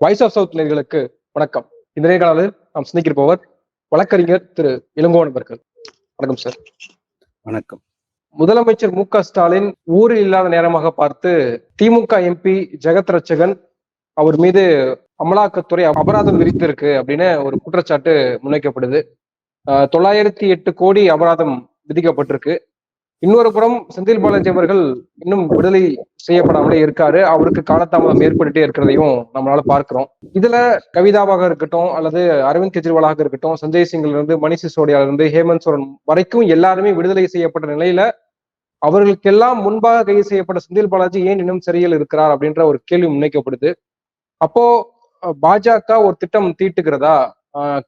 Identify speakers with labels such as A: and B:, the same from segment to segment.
A: Voice of south நேயர்களுக்கு வணக்கம். இந்த நேர்காணலில் நாம் சிந்திக்கிருப்பவர் வழக்கறிஞர் திரு இளங்கோவன் அவர்கள். வணக்கம் சார்.
B: வணக்கம்.
A: முதலமைச்சர் மு.க.ஸ்டாலின் ஊரில் இல்லாத நேரமாக பார்த்து திமுக எம்பி ஜெகத் ரட்சகன் அவர் மீது அமலாக்கத்துறை அபராதம் விதித்திருக்கு அப்படின்னு ஒரு குற்றச்சாட்டு முன்வைக்கப்படுது. 908 கோடி அபராதம் விதிக்கப்பட்டிருக்கு. இன்னொரு புறம் செந்தில் பாலாஜி அவர்கள் இன்னும் விடுதலை செய்யப்படாமலே இருக்காரு. அவருக்கு காலதாமதம் ஏற்பட்டுட்டே இருக்கிறதையும் நம்மளால பார்க்கிறோம். இதுல கவிதாவாக இருக்கட்டும் அல்லது அரவிந்த் கெஜ்ரிவாலாக இருக்கட்டும், சஞ்சய் சிங்ல இருந்து மணிஷ் சிசோடியால இருந்து ஹேமந்த் சோரன் வரைக்கும் எல்லாருமே விடுதலை செய்யப்பட்ட நிலையில அவர்களுக்கெல்லாம் முன்பாக கைது செய்யப்பட்ட செந்தில் பாலாஜி ஏன் இன்னும் சிறையில் இருக்கிறார் அப்படின்ற ஒரு கேள்வி முன்வைக்கப்படுது. அப்போ பாஜக ஒரு திட்டம் தீட்டுகிறதா?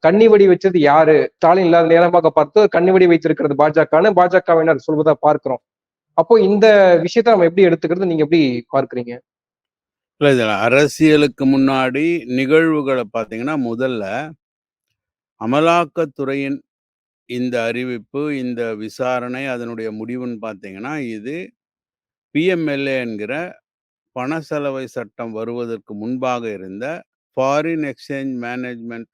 A: கன்னிவெடி வச்சது யாரு? ஸ்டாலின் இல்லாத நேரமாக பார்த்து கன்னிவெடி வைத்திருக்கிறது பாஜகன்னு பாஜகவினர் சொல்வதா பார்க்கிறோம். அப்போ இந்த விஷயத்த நம்ம எப்படி எடுத்துக்கிறது, நீங்க எப்படி பார்க்கிறீங்க?
B: இல்ல, இதுல அரசியலுக்கு முன்னாடி நிகழ்வுகளை பார்த்தீங்கன்னா, முதல்ல அமலாக்கத்துறையின் இந்த அறிவிப்பு, இந்த விசாரணை, அதனுடைய முடிவுன்னு பார்த்தீங்கன்னா, இது பிஎம்எல்ஏ என்கிற பண செலவை சட்டம் வருவதற்கு முன்பாக இருந்த ஃபாரின் எக்ஸ்சேஞ்ச் மேனேஜ்மெண்ட்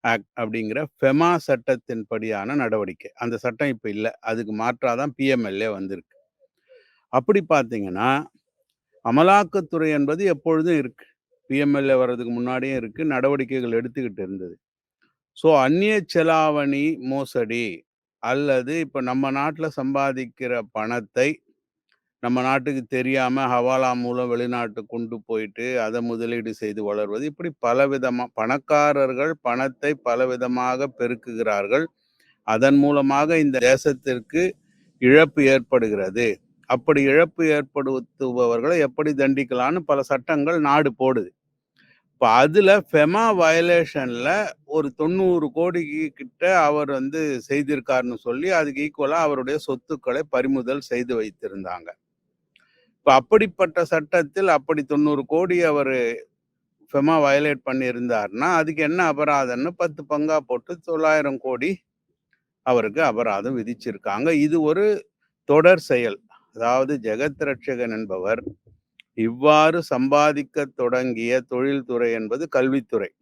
B: ஆக்ட் அப்படிங்கிற ஃபெமா சட்டத்தின் படியான நடவடிக்கை. அந்த சட்டம் இப்ப இல்ல. அதுக்கு மாற்றாதான் பிஎம்எல்ஏ வந்திருக்கு. அப்படி பார்த்தீங்கன்னா, அமலாக்கத்துறை என்பது எப்பொழுதும் இருக்கு. பிஎம்எல்ஏ வர்றதுக்கு முன்னாடியும் இருக்கு. நடவடிக்கைகள் எடுத்துக்கிட்டு இருந்தது. ஸோ அந்நிய செலாவணி மோசடி அல்லது இப்ப நம்ம நாட்டுல சம்பாதிக்கிற பணத்தை நம்ம நாட்டுக்கு தெரியாம ஹவாலா மூலம் வெளிநாட்டுக்கு கொண்டு போயிட்டு அதை முதலீடு செய்து வளர்வது, இப்படி பலவிதமா பணக்காரர்கள் பணத்தை பலவிதமாக பெருக்குகிறார்கள். அதன் மூலமாக இந்த தேசத்திற்கு இழப்பு ஏற்படுகிறது. அப்படி இழப்பு ஏற்படுத்துபவர்களை எப்படி தண்டிக்கலாம்னு பல சட்டங்கள் நாடு போடுது. இப்போ அதுல ஃபெமா வயலேஷன்ல ஒரு 90 கோடி கிட்ட அவர் செய்திருக்காருன்னு சொல்லி அதுக்கு ஈக்குவலா அவருடைய சொத்துக்களை பறிமுதல் செய்து வைத்திருந்தாங்க. இப்போ அப்படிப்பட்ட சட்டத்தில் அப்படி 90 கோடி அவர் ஃபெமா வயலேட் பண்ணி இருந்தாருன்னா அதுக்கு என்ன அபராதம்னு 10 பங்கா போட்டு 900 கோடி அவருக்கு அபராதம் விதிச்சிருக்காங்க. இது ஒரு தொடர் செயல். அதாவது ஜெகத் ரட்சகன் என்பவர் இவ்வாறு சம்பாதிக்க தொடங்கிய தொழில்துறை என்பது கல்வித்துறை.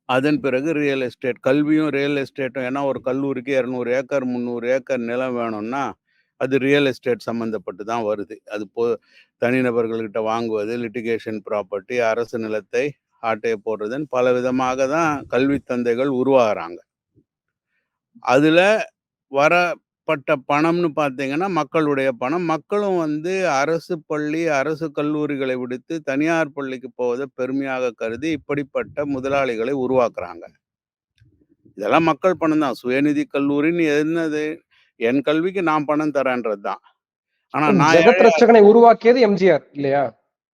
B: அதன் பிறகு ரியல் எஸ்டேட். கல்வியும் ரியல் எஸ்டேட்டும். ஏன்னா ஒரு கல்லூரிக்கு 200 ஏக்கர் 300 ஏக்கர் நிலம் வேணும்னா அது ரியல் எஸ்டேட் சம்பந்தப்பட்டு தான் வருது. அது தனிநபர்கள்கிட்ட வாங்குவது, லிட்டிகேஷன் ப்ராப்பர்ட்டி, அரசு நிலத்தை ஆட்டையை போடுறதுன்னு பல விதமாக தான் கல்வி தந்தைகள் உருவாகிறாங்க. அதுல வரப்பட்ட பணம்னு பார்த்தீங்கன்னா மக்களுடைய பணம். மக்களும் அரசு பள்ளி, அரசு கல்லூரிகளை விடுத்து தனியார் பள்ளிக்கு போவதை பெருமையாக கருதி இப்படிப்பட்ட முதலாளிகளை உருவாக்குறாங்க. இதெல்லாம் மக்கள் பணம் தான். சுயநிதி கல்லூரின்னு என்னது? என் கல்விக்கு நான் பணம் தரேன்றது தான். ஆனா நான்
A: ஜெகத் ரட்சகனை உருவாக்கியது எம்ஜிஆர் இல்லையா?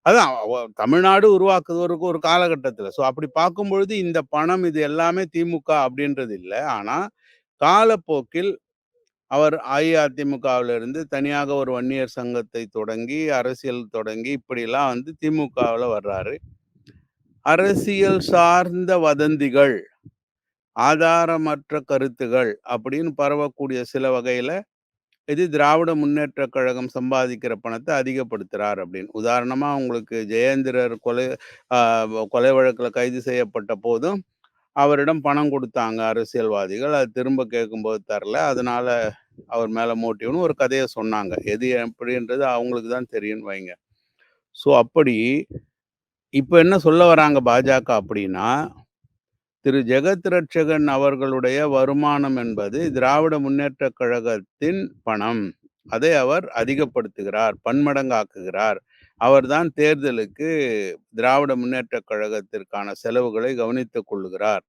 B: அதான் தமிழ்நாடு உருவாக்குவதற்கு ஒரு காலகட்டத்துல. ஸோ அப்படி பார்க்கும் பொழுது இந்த பணம் இது எல்லாமே திமுக அப்படின்றது இல்லை. ஆனா காலப்போக்கில் அவர் அஇஅதிமுகவில இருந்து தனியாக ஒரு வன்னியர் சங்கத்தை தொடங்கி அரசியல் தொடங்கி இப்படிலாம் திமுகவில் வர்றாரு. அரசியல் சார்ந்த வதந்திகள், ஆதாரமற்ற கருத்துகள் அப்படின்னு பரவக்கூடிய சில வகையில இது திராவிட முன்னேற்ற கழகம் சம்பாதிக்கிற பணத்தை அதிகப்படுத்துறார் அப்படின்னு. உதாரணமா உங்களுக்கு ஜெயேந்திரர் கொலை வழக்கில் கைது செய்யப்பட்ட போதும் அவரிடம் பணம் கொடுத்தாங்க அரசியல்வாதிகள். அது திரும்ப கேட்கும்போது தரல. அதனால அவர் மேல மோட்டிவ்னு ஒரு கதையை சொன்னாங்க. எது எப்படின்றது அவங்களுக்கு தான் தெரியும்னு வைங்க. ஸோ அப்படி இப்போ என்ன சொல்ல வராங்க பாஜக அப்படின்னா, திரு ஜெகத் ரட்சகன் அவர்களுடைய வருமானம் என்பது திராவிட முன்னேற்ற கழகத்தின் பணம். அதை அவர் அதிகப்படுத்துகிறார், பன்மடங்காக்குகிறார். அவர்தான் தேர்தலுக்கு திராவிட முன்னேற்ற கழகத்திற்கான செலவுகளை கவனித்துக் கொள்ளுகிறார்.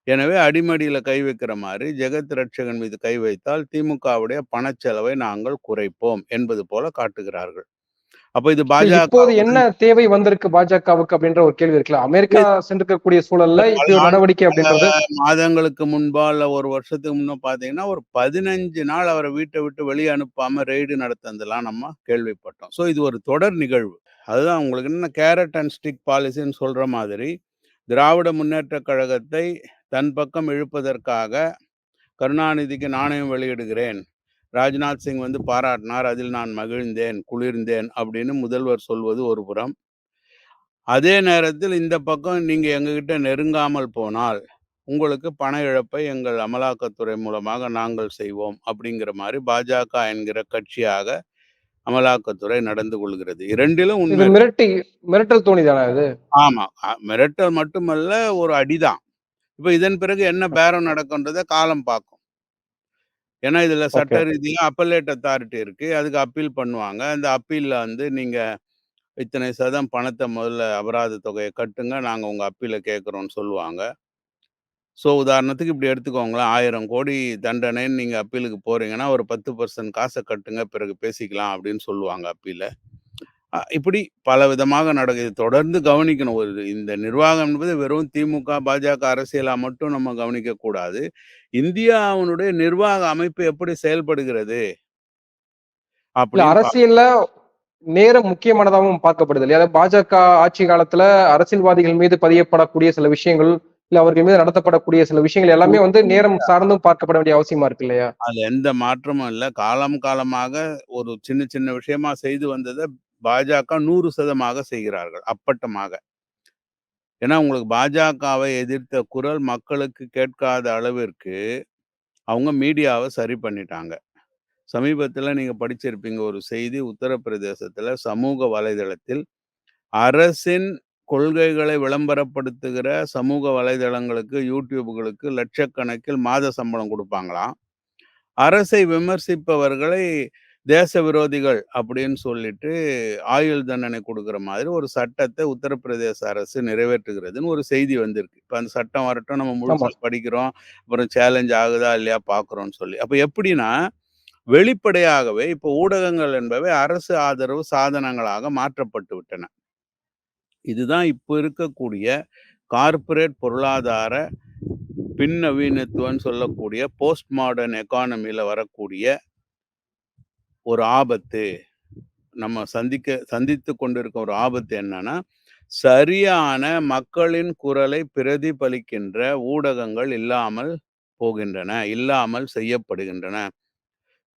B: எனவே அடிமடியில கை வைக்கிற மாதிரி ஜெகத் ரட்சகன் மீது கை வைத்தால் திமுகவுடைய பணச்செலவை நாங்கள் குறைப்போம் என்பது போல காட்டுகிறார்கள். அப்ப இது பாஜக
A: இப்போது என்ன தேவை வந்திருக்கு பாஜகவுக்கு அப்படின்ற ஒரு கேள்வி இருக்குல்ல. அமெரிக்கா சென்றிருக்கக்கூடிய சூழல்ல இப்படி ஒரு நடவடிக்கை அப்படின்றது
B: மாதங்களுக்கு முன்பா இல்ல ஒரு வருஷத்துக்கு முன்ன பாத்தீங்கன்னா ஒரு 15 நாள் அவரை வீட்டை விட்டு வெளியே அனுப்பாம ரெய்டு நடத்ததெல்லாம் நம்ம கேள்விப்பட்டோம். ஸோ இது ஒரு தொடர் நிகழ்வு. அதுதான் உங்களுக்கு என்ன கேரட் அண்ட் ஸ்டிக் பாலிசின்னு சொல்ற மாதிரி திராவிட முன்னேற்ற கழகத்தை தன் பக்கம் இழுப்பதற்காக கருணாநிதிக்கு நாணயம் வெளியிடுகிறேன், ராஜ்நாத் சிங் பாராட்டினார், அதில் நான் மகிழ்ந்தேன், குளிர்ந்தேன் அப்படின்னு முதல்வர் சொல்வது ஒரு புறம். அதே நேரத்தில் இந்த பக்கம் நீங்க எங்ககிட்ட நெருங்காமல் போனால், உங்களுக்கு பண இழப்பை எங்கள் அமலாக்கத்துறை மூலமாக நாங்கள் செய்வோம். அப்படிங்கிற மாரி பாஜக என்கிற கட்சியாக அமலாக்கத்துறை நடந்து கொள்கிறது. 2லும்
A: இது
B: உண்மை இருக்கு.
A: மிரட்டல் தோணி தானே இது?
B: ஆமா. மிரட்டல் மட்டுமல்ல, ஒரு அடிதான். இப்ப இதன் பிறகு என்ன பேரம் நடக்கும்ன்றத காலம் பார்க்கும். ஏன்னா, இதுல சட்ட
A: ஓகே.
B: ரீதியா அப்பல்லேட் அத்தாரிட்டி இருக்கு. அதுக்கு அப்பீல் பண்ணுவாங்க. அந்த அப்பீல்ல வந்து நீங்க இத்தனை சதம் பணத்த முதல்ல அபராத தொகைய கட்டுங்க. நாங்க உங்க அப்பீல கேட்கிறோம்னு சொல்லுவாங்க. உதாரணத்துக்கு இப்படி எடுத்துக்கோங்களேன். 1000,00,00,000 தண்டனைன்னு நீங்க அப்பீலுக்கு போறீங்கன்னா, ஒரு 10% காச கட்டுங்க. பிறகு பேசிக்கலாம் அப்படின்னு சொல்லுவாங்க அப்பீல. இப்படி பலவிதமாக நடக்குது. தொடர்ந்து கவனிக்கணும். இந்த நிர்வாகம் என்பது வெறும் திமுக, பாஜக அரசியலா மட்டும் நம்ம கவனிக்கக் கூடாது. இந்தியாவினுடைய நிர்வாக அமைப்பு எப்படி செயல்படுகிறது
A: இல்ல
B: அப்படின்னு
A: அரசியல்ல நேரம் முக்கியமானதாகவும் பார்க்கப்படுது இல்லையா? அதாவது பாஜக ஆட்சி காலத்துல அரசியல்வாதிகள் மீது பதியப்படக்கூடிய சில விஷயங்கள், இல்ல அவர்கள் மீது நடத்தப்படக்கூடிய சில விஷயங்கள் எல்லாமே வந்து நேரம் சார்ந்தும் பார்க்கப்பட வேண்டிய அவசியமா இருக்கு இல்லையா?
B: அதுல எந்த மாற்றமும் இல்ல. காலம் காலமாக ஒரு சின்ன சின்ன விஷயமா செய்து வந்தத பாஜக 100% செய்கிறார்கள். அப்பட்டமாக. ஏன்னா உங்களுக்கு பாஜகவை எதிர்த்த குரல் மக்களுக்கு கேட்காத அளவிற்கு அவங்க மீடியாவ சரி பண்ணிட்டாங்க. சமீபத்தில நீங்க படிச்சிருப்பீங்க ஒரு செய்தி. உத்தரப்பிரதேசத்தில சமூக வலைதளத்தில் அரசின் கொள்கைகளை விளம்பரப்படுத்துகிற சமூக வலைதளங்களுக்கு, YouTubeகளுக்கு லட்சக்கணக்கில் மாத சம்பளம் குடுப்பாங்களாம். அரசை விமர்சிப்பவர்களை தேச விரோதிகள் அப்படின்னு சொல்லிட்டு ஆயுள் தண்டனை குடுக்குற மாதிரி ஒரு சட்டத்த உத்தரப்பிரதேச அரசு நிறைவேற்றுகிறதுன்னு ஒரு செய்தி வந்திருக்கு. இப்ப அந்த சட்டம் வரட்டும் நம்ம
A: ஆமா.
B: முழுசா படிக்கிறோம். அப்புறம் சேலஞ்ச் ஆகுதா இல்லையா பார்க்குறோம்ன்னு சொல்லி. அப்ப எப்படின்னா, வெளிப்படையாகவே இப்போ ஊடகங்கள் என்பவை அரசு ஆதரவு சாதனங்களாக மாற்றப்பட்டு விட்டன. இதுதான் இப்ப இருக்கக்கூடிய கார்ப்பரேட் பொருளாதார பின்நவீனத்துவம்னு சொல்லக்கூடிய போஸ்ட் மாடர்ன் எக்கானமில வரக்கூடிய ஒரு ஆபத்து. நம்ம சந்தித்துக் கொண்டிருக்கும் ஒரு ஆபத்து என்னன்னா, சரியான மக்களின் குரலை பிரதிபலிக்கின்ற ஊடகங்கள் இல்லாமல் போகின்றன. இல்லாமல் செய்யப்படுகின்றன.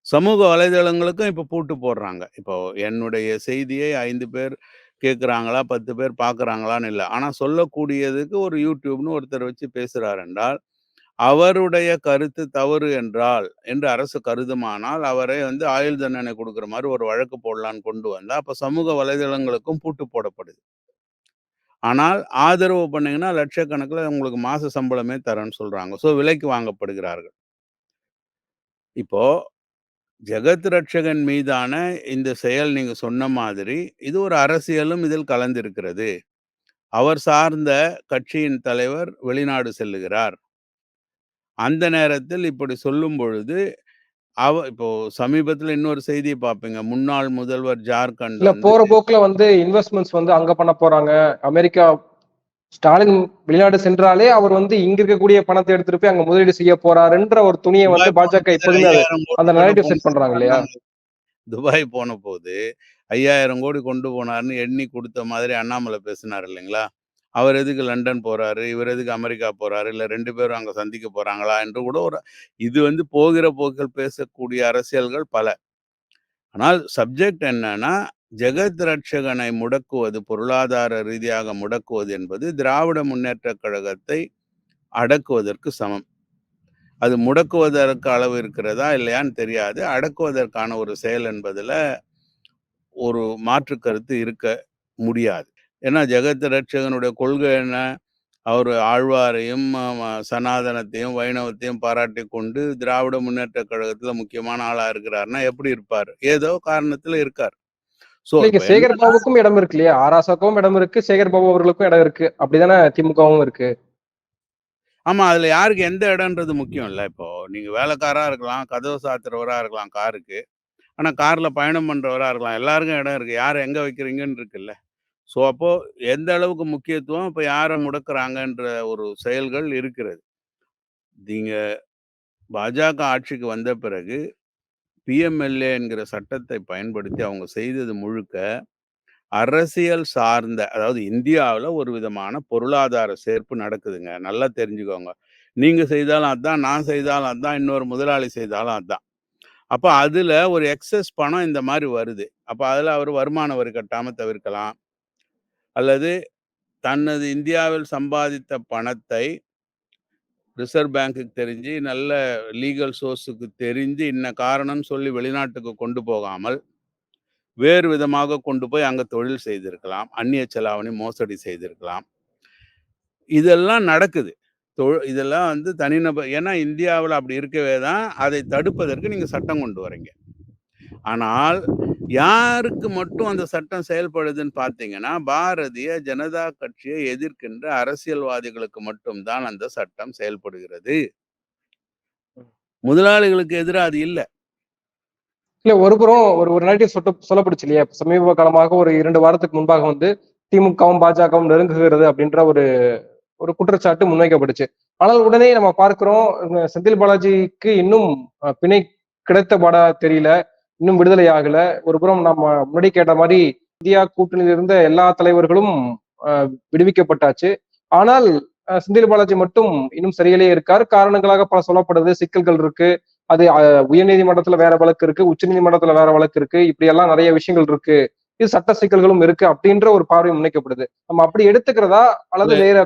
B: சமூக வலைதளங்களுக்கும் இப்ப பூட்டு போடுறாங்க. இப்போ என்னுடைய செய்தியை 5 பேர் கேட்குறாங்களா, 10 பேர் பார்க்குறாங்களான்னு இல்ல. ஆனா சொல்லக்கூடியதுக்கு ஒரு YouTubeன்னு ஒருத்தர் வச்சு பேசுறார் என்றால், அவருடைய கருத்து தவறு என்றால் என்று அரசு கருதுமானால், அவரை வந்து ஆயுள் தண்டனை குடுக்குற மாரி ஒரு வழக்கு போடலான்னு கொண்டு வந்தா, அப்ப சமூக வலைதளங்களுக்கும் பூட்டு போடப்படுது. ஆனால் ஆதரவு பண்ணீங்கன்னா, லட்சக்கணக்கில உங்களுக்கு மாச சம்பளமே தரேன்னு சொல்றாங்க. விலைக்கு வாங்கப்படுகிறார்கள். இப்போ ஜெகத் ரட்சகன் மீதான இந்த செயல் நீங்க சொன்ன மாதிரி, இது ஒரு அரசியலும் இதில் கலந்திருக்கிறது. அவர் சார்ந்த கட்சியின் தலைவர் வெளிநாடு செல்லுகிறார். அந்த நேரத்தில் இப்படி சொல்லும் பொழுது, இப்போ சமீபத்தில இன்னொரு செய்திய பார்ப்பீங்க. முன்னாள் முதல்வர் ஜார்க்கண்ட்
A: இல்ல
B: வந்து
A: போற போக்குல வந்து இன்வெஸ்ட்மென்ட்ஸ் வந்து அங்க பண்ண போறாங்க. அமெரிக்கா ஸ்டாலின் வெளிநாடு சென்றாலே அவர் வந்து இங்க இருக்கக்கூடிய பணத்த எடுத்துட்டு போய் அங்க முதலீடு செய்ய போறாருன்ற ஒரு துணிய வந்து
B: துபாய்
A: பாஜக
B: போனபோது
A: எப்போதுமே அது
B: 5000,00,00,000
A: அந்த
B: கொண்டு
A: நரேட்டிவ் செட்
B: போனாரு
A: பண்றாங்க இல்லையா?
B: அண்ணாமலை. துபாய் போனபோது 5000,00,00,000 கொண்டு போனாருன்னு எண்ணி குடுத்த மாதிரி அண்ணாமலை பேசினார் இல்லைங்களா? அவர் எதுக்கு லண்டன் போறாரு? இவர் எதுக்கு அமெரிக்கா போறாரு? இல்ல 2 பேரும் அங்க சந்திக்க போறாங்களா? என்று கூட இது வந்து போகிற போக்கில் பேசக்கூடிய அரசியல்கள் பல. ஆனால் சப்ஜெக்ட் என்னன்னா, ஜெகத் ரட்சகனை முடக்குவது, பொருளாதார ரீதியாக முடக்குவது என்பது திராவிட முன்னேற்றக் கழகத்தை அடக்குவதற்கு சமம். அது முடக்குவதற்கு அளவு இருக்கிறதா? இல்லையான்னு தெரியாது. அடக்குவதற்கான ஒரு செயல் என்பதுல ஒரு மாற்று கருத்து இருக்க முடியாது. ஏன்னா ஜெகத் ரட்சகனுடைய கொள்கை என்ன? அவரு ஆழ்வாரையும், சனாதனத்தையும், வைணவத்தையும் பாராட்டிக் கொண்டு திராவிட முன்னேற்றக் கழகத்துல முக்கியமான ஆளா இருக்கிறார்ன்னா, எப்படி இருப்பாரு? ஏதோ காரணத்துல இருக்கார்.
A: இல்ல இங்க
B: இப்ப
A: சேகர்
B: என்ன
A: பாபுக்கும் இடம் இருக்கு இல்லையா? ஆராசாவுக்கும் இடம் இருக்கு. சேகர் பாபு அவர்களுக்கும் இடம் இருக்கு. அப்படிதானே திமுகவும் இருக்கு.
B: ஆமா. அதுல யாருக்கு எந்த இடம்ன்றது முக்கியம் இல்ல. இப்போ நீங்க வேலைக்காரரா இருக்கலாம், கதவு சாத்துறவரா இருக்கலாம் காருக்கு. ஆனா கார்ல பயணம் பண்றவரா இருக்கலாம். எல்லாருக்கும் இடம் இருக்கு. யார எங்க வைக்கிறீங்கன்னு இருக்குல்ல. அப்போ எந்த அளவுக்கு முக்கியத்துவம், இப்ப யார முடக்குறாங்கன்ற ஒரு செயல்கள் இருக்கிறது. நீங்க பாஜக ஆட்சிக்கு வந்த பிறகு பிஎம்எல்ஏ என்கிற சட்டத்தை பயன்படுத்தி அவங்க செய்தது முழுக்க அரசியல் சார்ந்த அதாவது இந்தியாவுல ஒரு விதமான பொருளாதார சேர்ப்பு நடக்குதுங்க. நல்லா தெரிஞ்சுக்கோங்க. நீங்க செய்தாலும் அதான், நான் செய்தாலும் அதான், இன்னொரு முதலாளி செய்தாலும் அதான். அப்ப அதுல ஒரு எக்ஸஸ் பணம் இந்த மாரி வருது. அப்ப அதுல அவரு வருமான வரி கட்டாம தவிர்க்கலாம். அல்லது தனது இந்தியாவில் சம்பாதித்த பணத்தை ரிசர்வ் பேங்க்குக்கு தெரிஞ்சு, நல்ல லீகல் சோர்ஸுக்கு தெரிஞ்சு, இன்ன காரணம்னு சொல்லி வெளிநாட்டுக்கு கொண்டு போகாமல், வேறு விதமாக கொண்டு போய் அங்க தொழில் செய்திருக்கலாம். அந்நிய செலாவணி மோசடி செய்திருக்கலாம். இதெல்லாம் நடக்குது. இதெல்லாம் வந்து தனிநபர், ஏன்னா இந்தியாவுல அப்படி இருக்கவே தான் அதை தடுப்பதற்கு நீங்க சட்டம் கொண்டு வரீங்க. ஆனால் யாருக்கு மட்டும் அந்த சட்டம் செயல்படுதுன்னு பார்த்தீங்கன்னா, பாரதிய ஜனதா கட்சியை எதிர்க்கின்ற அரசியல்வாதிகளுக்கு மட்டும் தான் அந்த சட்டம் செயல்படுகிறது. முதலாளிகளுக்கு எதிரா அது இல்ல.
A: இல்ல ஒருபுறம் ஒரு ஒரு நேரடிவ் சொல்லப்படுச்சு இல்லையா? சமீப காலமாக ஒரு 2 வாரத்துக்கு முன்பாக வந்து திமுகவும், பாஜகவும் நெருங்குகிறது அப்படின்ற ஒரு ஒரு குற்றச்சாட்டு முன்வைக்கப்பட்டுச்சு. ஆனால் உடனே நம்ம பார்க்கிறோம், செந்தில் பாலாஜிக்கு இன்னும் பிணை கிடைத்தபாடா தெரியல. இன்னும் விடுதலை ஆகல. ஒருபுறம் நம்ம முன்னாடி கேட்ட மாரி இந்தியா கூட்டணியில் இருந்த எல்லா தலைவர்களும் விடுவிக்கப்பட்டாச்சு. ஆனால் செந்தில் பாலாஜி மட்டும் இன்னும் சிறையிலே இருக்கார். காரணங்களாக பல சொல்லப்படுது. சிக்கல்கள் இருக்கு. அது உயர்நீதிமன்றத்துல வேற வழக்கு இருக்கு, உச்சநீதிமன்றத்துல வேற வழக்கு இருக்கு. இப்படி எல்லாம் நிறைய விஷயங்கள் இருக்கு. இது சட்ட சிக்கல்களும் இருக்கு அப்படின்ற ஒரு பார்வை முன்வைக்கப்படுது. நம்ம அப்படி எடுத்துக்கிறதா அல்லது
B: இல்ல,
A: வேற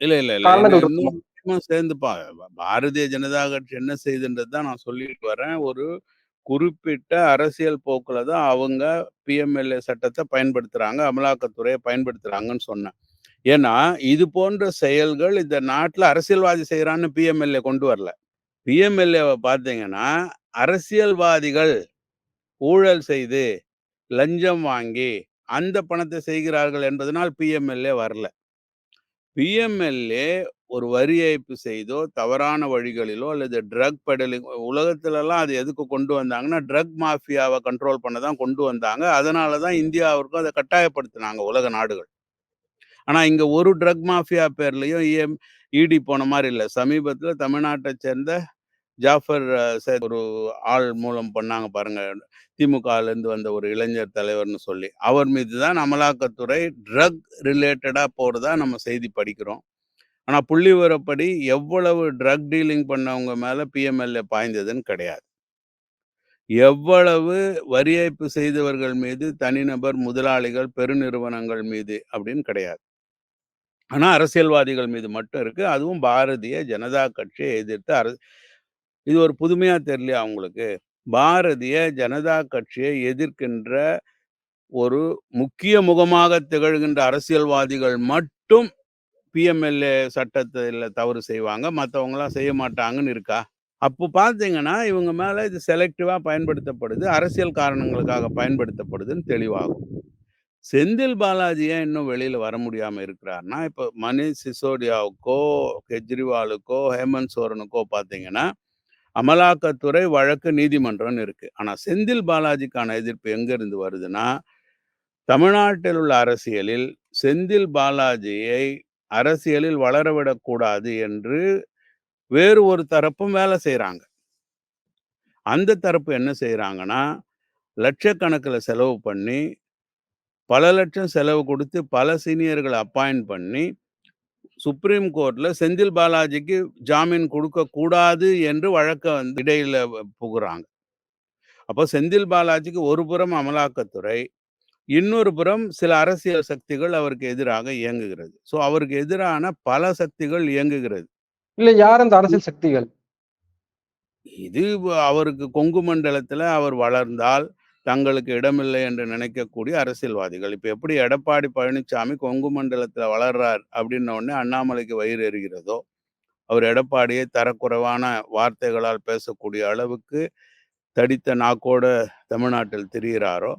B: இல்ல, இல்ல, இல்ல.
A: காரணங்கள் இருக்குமா?
B: இன்னொரு விஷயமும் சேர்ந்து பாரதிய ஜனதா கட்சி என்ன செய்யுதுன்றது தான் நான் சொல்லிட்டு வரேன். ஒரு குறிப்பிட்ட அரசியல் போக்குல தான் அவங்க பிஎம்எல்ஏ சட்டத்த பயன்படுத்துறாங்க. அமலாக்கத்துறைய பயன்படுத்துறாங்கன்னு சொன்னேன். ஏன்னா, இது போன்ற செயல்கள் இந்த நாட்டுல அரசியல்வாதி செய்றான்னு பிஎம்எல்ஏ கொண்டு வரல. பிஎம்எல்ஏவ பார்த்தீங்கன்னா, அரசியல்வாதிகள் ஊழல் செய்து, லஞ்சம் வாங்கி, அந்த பணத்தை செய்கிறார்கள் என்பதனால் பிஎம்எல்ஏ வரல. பிஎம்எல்ஏ ஒரு வரி ஏய்ப்பு செய்தோ, தவறான வழிகளிலோ அல்லது ட்ரக் பெடலிங், உலகத்துலலாம் அது எதுக்கு கொண்டு வந்தாங்கன்னா, ட்ரக் மாஃபியாவ கண்ட்ரோல் பண்ண தான் கொண்டு வந்தாங்க. அதனால தான் இந்தியாவிற்கும் அத கட்டாயப்படுத்துனாங்க உலக நாடுகள். ஆனா, இங்க ஒரு ட்ரக் மாஃபியா பேர்லயும் இடி போன மாரி இல்ல. சமீபத்தில தமிழ்நாட்ட சேர்ந்த ஜாஃபர் ஒரு ஆள் மூலம் பண்ணாங்க பாருங்க. திமுகலேருந்து வந்த ஒரு இளைஞர் தலைவர்ன்னு சொல்லி. அவர் மீது தான் அமலாக்கத்துறை ட்ரக் ரிலேட்டடா போறதா நம்ம செய்தி படிக்கிறோம். ஆனா புள்ளிவிவரப்படி எவ்வளவு ட்ரக் டீலிங் பண்ணவங்க மேல பிஎம்எல்ஏ பாய்ந்ததுன்னு கிடையாது. எவ்வளவு வரி ஏய்ப்பு செய்தவர்கள் மீது, தனிநபர், முதலாளிகள், பெருநிறுவனங்கள் மீது அப்படின்னு கிடையாது. ஆனா அரசியல்வாதிகள் மீது மட்டும் இருக்கு. அதுவும் பாரதிய ஜனதா கட்சியை எதிர்த்து இது ஒரு புதுமையா தெரியலையா உங்களுக்கு? பாரதிய ஜனதா கட்சியை எதிர்க்கின்ற ஒரு முக்கிய முகமாக திகழ்கின்ற அரசியல்வாதிகள் மட்டும் பிஎம்எல்ஏ சட்டத்துல தவறு செய்வாங்க. மத்தவங்கலாம் செய்ய மாட்டாங்கன்னு இருக்கா? அப்போ பார்த்தீங்கன்னா, இவங்க மேல இது செலக்டிவா பயன்படுத்தப்படுது. அரசியல் காரணங்களுக்காக பயன்படுத்தப்படுதுன்னு தெளிவாகும். செந்தில் பாலாஜி ஏன் இன்னும் வெளியில வர முடியாம இருக்கிறார்ன்னா, இப்போ மனீஷ் சிசோடியாவுக்கோ, கெஜ்ரிவாலுக்கோ, ஹேமந்த் சோரனுக்கோ பார்த்தீங்கன்னா, அமலாக்கத்துறை வழக்கு நீதிமன்றம்னு இருக்கு. ஆனா செந்தில் பாலாஜிக்கான எதிர்ப்பு எங்க இருந்து வருதுன்னா, தமிழ்நாட்டில் உள்ள அரசியலில் செந்தில் பாலாஜியை அரசியலில் வளரவிடக்கூடாது என்று வேறு ஒரு தரப்பும் வேலை செய்றாங்க. அந்த தரப்பு என்ன செய்றாங்கன்னா, லட்சக்கணக்கில செலவு பண்ணி, பல லட்சம் செலவு குடுத்து பல சீனியர்கள அப்பாயிண்ட் பண்ணி, சுப்ரீம் கோர்ட்ல செந்தில் பாலாஜிக்கு ஜாமீன் குடுக்கக்கூடாது என்று வழக்க வந்து இடையில புகுறாங்க. அப்போ செந்தில் பாலாஜிக்கு ஒரு புறம் அமலாக்கத்துறை, இன்னொரு புறம் சில அரசியல் சக்திகள் அவருக்கு எதிராக இயங்குகிறது. அவருக்கு எதிரான பல சக்திகள் இயங்குகிறது.
A: இல்ல யார் அந்த அரசியல் சக்திகள்?
B: இது அவருக்கு கொங்கு மண்டலத்துல அவர் வளர்ந்தால், தங்களுக்கு இடமில்லை என்று நினைக்கக்கூடிய அரசியல்வாதிகள். இப்ப எப்படி எடப்பாடி பழனிசாமி கொங்கு மண்டலத்துல வளர்றார் அப்படின்ன உடனே அண்ணாமலைக்கு வயிறு எரிகிறதோ, அவர் எடப்பாடியை தரக்குறைவான வார்த்தைகளால் பேசக்கூடிய அளவுக்கு தடித்த நாக்கோட தமிழ்நாட்டில் திரிகிறாரோ,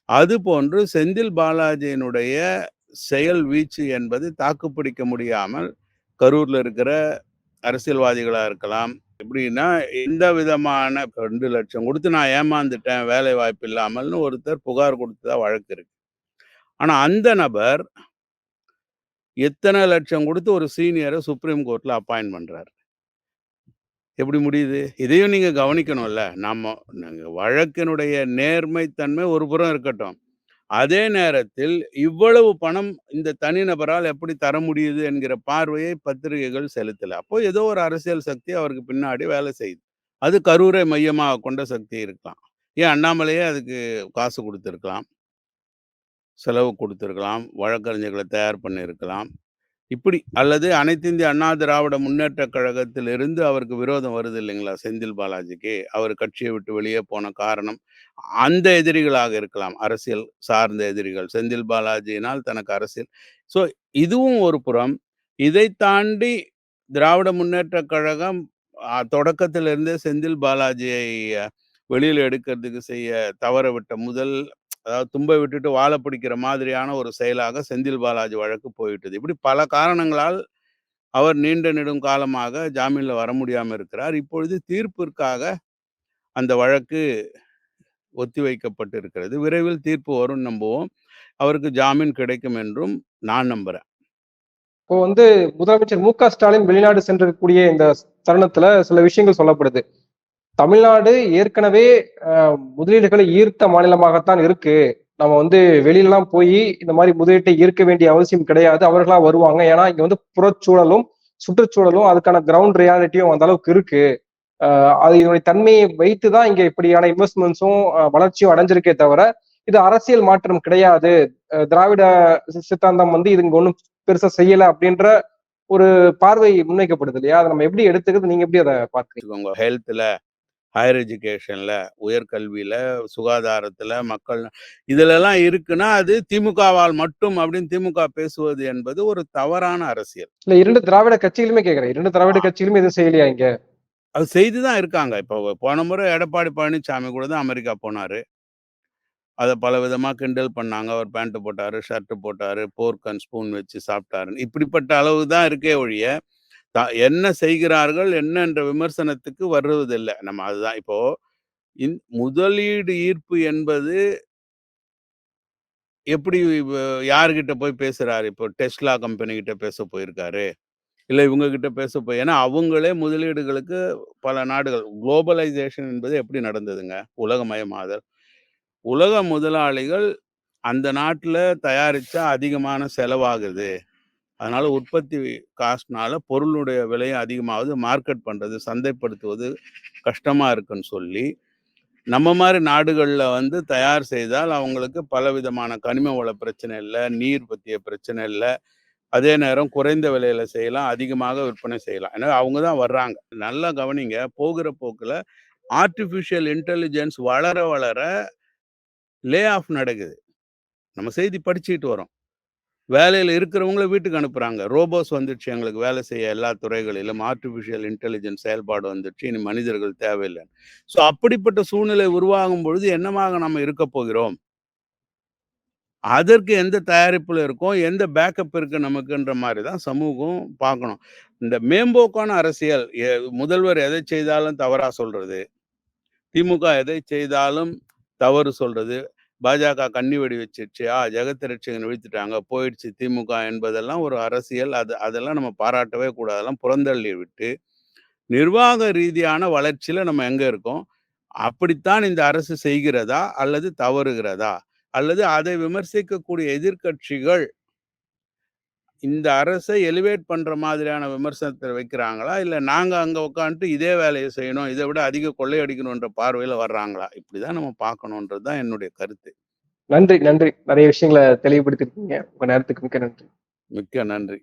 B: அதுபோன்று செந்தில் பாலாஜியினுடைய செயல் வீச்சு என்பது தாக்குப்பிடிக்க முடியாமல், கரூர்ல இருக்கிற அரசியல்வாதிகளா இருக்கலாம். எப்படின்னா, எந்த விதமான 2,00,000 குடுத்து நான் ஏமாந்துட்டேன், வேலை வாய்ப்பு இல்லாமல்னு ஒருத்தர் புகார் குடுத்ததா வழக்கு இருக்கு. ஆனா அந்த நபர் எத்தன லட்சம் குடுத்து ஒரு சீனியர சுப்ரீம் கோர்ட்ல அப்பாயிண்ட் பண்றாரு. எப்படி முடியுது? இதையும் நீங்க கவனிக்கணும்ல. வழக்கினுடைய நேர்மைத்தன்மை ஒரு புறம் இருக்கட்டும். அதே நேரத்தில் இவ்வளவு பணம் இந்த தனிநபரால் எப்படி தர முடியுது என்கிற பார்வையை பத்திரிகைகள் செலுத்தல. அப்போ ஏதோ ஒரு அரசியல் சக்தி அவருக்கு பின்னாடி வேலை செய்யுது. அது கரூரை மையமாக கொண்ட சக்தி இருக்கலாம். ஏன் அண்ணாமலையே அதுக்கு காசு குடுத்திருக்கலாம். செலவு குடுத்திருக்கலாம். வழக்கறிஞர்கள தயார் பண்ணியிருக்கலாம். இப்படி அல்லது அனைத்து இந்திய அண்ணா திராவிட முன்னேற்றக் கழகத்திலிருந்து அவருக்கு விரோதம் வருது இல்லைங்களா? செந்தில் பாலாஜிக்கு. அவர் கட்சிய விட்டு வெளியே போன காரணம், அந்த எதிரிகளாக இருக்கலாம். அரசியல் சார்ந்த எதிரிகள். செந்தில் பாலாஜியினால் தனக்கு அரசியல் ஸோ இதுவும் ஒரு புறம். இதைத் தாண்டி திராவிட முன்னேற்றக் கழகம் தொடக்கத்திலிருந்தே செந்தில் பாலாஜியை வெளியில எடுக்கிறதுக்கு செய்ய தவறவிட்ட முதல் அதாவது தும்ப விட்டுட்டு வால பிடிக்கிற மாதிரியான ஒரு செயலாக செந்தில் பாலாஜி வழக்கு போயிட்டது. இப்படி பல காரணங்களால் அவர் நீண்ட நெடும் காலமாக ஜாமீன்ல வர முடியாம இருக்கிறார். இப்பொழுது தீர்ப்பிற்காக அந்த வழக்கு ஒத்திவைக்கப்பட்டு இருக்கிறது. விரைவில் தீர்ப்பு வரும்னு நம்புவோம். அவருக்கு ஜாமீன் கிடைக்கும் என்றும் நான் நம்புறேன்.
A: இப்போ முதலமைச்சர் மு.க. ஸ்டாலின் வெளிநாடு சென்றிருக்கக்கூடிய இந்த தருணத்துல சில விஷயங்கள் சொல்லப்படுது. தமிழ்நாடு ஏற்கனவே முதலீடுகளை ஈர்த்த மாநிலமாகத்தான் இருக்கு. நம்ம வெளியிலலாம் போய் இந்த மாதிரி முதலீட்டை ஈர்க்க வேண்டிய அவசியம் கிடையாது. அவர்களா வருவாங்க. ஏன்னா இங்க புறச்சூழலும் சுற்றுச்சூழலும் அதுக்கான கிரவுண்ட் ரியாலிட்டியும் அந்த அளவுக்கு இருக்கு. அது இதனுடைய தன்மையை வைத்துதான் இங்க இப்படியான இன்வெஸ்ட்மெண்ட்ஸும் வளர்ச்சியும் அடைஞ்சிருக்கே தவிர இது அரசியல் மாற்றம் கிடையாது. திராவிட சித்தாந்தம் இது இங்க ஒண்ணும் பெருசா செய்யல அப்படின்ற ஒரு பார்வை முன்வைக்கப்படுது இல்லையா? அதை நம்ம எப்படி எடுத்துக்கிறது? நீங்க எப்படி அதை பார்க்கிறீங்க?
B: ஹெல்த்ல, ஹையர் எஜுகேஷன்ல, உயர்கல்வியில, சுகாதாரத்துல, மக்கள் இதுலலாம் இருக்குன்னா, அது திமுகவால் மட்டும் அப்படின்னு திமுக பேசுவது என்பது ஒரு தவறான அரசியல்.
A: இல்ல 2 திராவிட கட்சிகளுமே கேட்கிறேன். 2 திராவிட கட்சிகளுமே எதுவும் செய்யலையா இங்க?
B: அது செய்து தான் இருக்காங்க. இப்போ போன முறை எடப்பாடி பழனிசாமி கூட தான் அமெரிக்கா போனாரு. அத பலவிதமா கிண்டல் பண்ணாங்க. அவர் பேண்ட் போட்டாரு, ஷர்ட் போட்டாரு, போர்க் அண்ட் ஸ்பூன் வச்சு சாப்பிட்டாருன்னு. இப்படிப்பட்ட அளவு தான் இருக்கே ஒழிய, என்ன செய்கிறார்கள் என்ன என்ற விமர்சனத்துக்கு வருவதில்ல. நம்ம அதுதான் இப்போ முதலீடு ஈர்ப்பு என்பது எப்படி யார்கிட்ட போய் பேசுறாரு? இப்போ டெஸ்லா கம்பெனி கிட்ட பேச போயிருக்காரு. இல்ல இவங்க கிட்ட பேச போய் ஏன்னா அவங்களே முதலீடுகளுக்கு பல நாடுகள் குளோபலைசேஷன் என்பது எப்படி நடந்ததுங்க? உலகமயமாதல். உலக முதலாளிகள் அந்த நாட்டுல தயாரிச்சா அதிகமான செலவாகுது. அதனால உற்பத்தி காஸ்ட்னால பொருளுடைய விலையும் அதிகமாகுது. மார்க்கெட் பண்றது, சந்தைப்படுத்துவது கஷ்டமா இருக்குன்னு சொல்லி, நம்ம மாரி நாடுகள்ல தயார் செய்தால் அவங்களுக்கு பலவிதமான கனிம வள பிரச்சனை இல்ல, நீர் பத்திய பிரச்சனை இல்ல. அதே நேரம் குறைந்த விலையில செய்யலாம், அதிகமாக விற்பனை செய்யலாம். ஏன்னா அவங்க தான் வர்றாங்க. நல்லா கவனிங்க, போகிற போக்குல ஆர்ட்டிஃபிஷியல் இன்டெலிஜென்ஸ் வளர வளர லே ஆஃப் நடக்குது. நம்ம செய்தி படிச்சுக்கிட்டு வரோம். வேலையில இருக்கிறவங்கள வீட்டுக்கு அனுப்புறாங்க. ரோபோஸ் வந்துடுச்சு எங்களுக்கு வேலை செய்ய எல்லா துறைகளிலும். ஆர்ட்டிஃபிஷியல் இன்டெலிஜென்ஸ் செயல்பாடு வந்துடுச்சு. இனி மனிதர்கள் தேவையில்ல. ஸோ அப்படிப்பட்ட சூழ்நிலை உருவாகும் பொழுது என்னவாக நம்ம இருக்க போகிறோம்? அதற்கு எந்த தயாரிப்புல இருக்கோம், எந்த பேக்கப் இருக்கு நமக்குன்ற மாரி தான் சமூகம் பார்க்கணும். இந்த மேம்போக்கான அரசியல் முதல்வர் எதை செய்தாலும் தவறா சொல்றது. திமுக எதை செய்தாலும் தவறு சொல்றது. பாஜக கன்னி வெடி வச்சிருச்சு. ஜெகத் ரட்சகன் வீழ்த்திட்டாங்க. போயிடுச்சு திமுக என்பதெல்லாம் ஒரு அரசியல். அதெல்லாம் நம்ம பாராட்டவே கூடாது. அதெல்லாம் புறந்தள்ளி விட்டு, நிர்வாக ரீதியான வளர்ச்சியில நம்ம எங்க இருக்கோம்? அப்படித்தான் இந்த அரசு செய்கிறதா? அல்லது தவறுகிறதா? அல்லது அதை விமர்சிக்கக்கூடிய எதிர்க்கட்சிகள் இந்த அரசை எலிவேட் பண்ற மாதிரியான விமர்சனத்தை வைக்கிறாங்களா? இல்ல நாங்க அங்க உட்காந்துட்டு இதே வேலையை செய்யணும். இதை விட அதிக கொள்ளையடிக்கணுன்ற பார்வையில வர்றாங்களா? இப்படிதான் நம்ம பார்க்கணுன்றது தான் என்னுடைய கருத்து.
A: நன்றி, நன்றி. நிறைய விஷயங்கள தெளிவுபடுத்திருக்கீங்க. உங்க நேரத்துக்கு மிக்க நன்றி.
B: மிக்க நன்றி.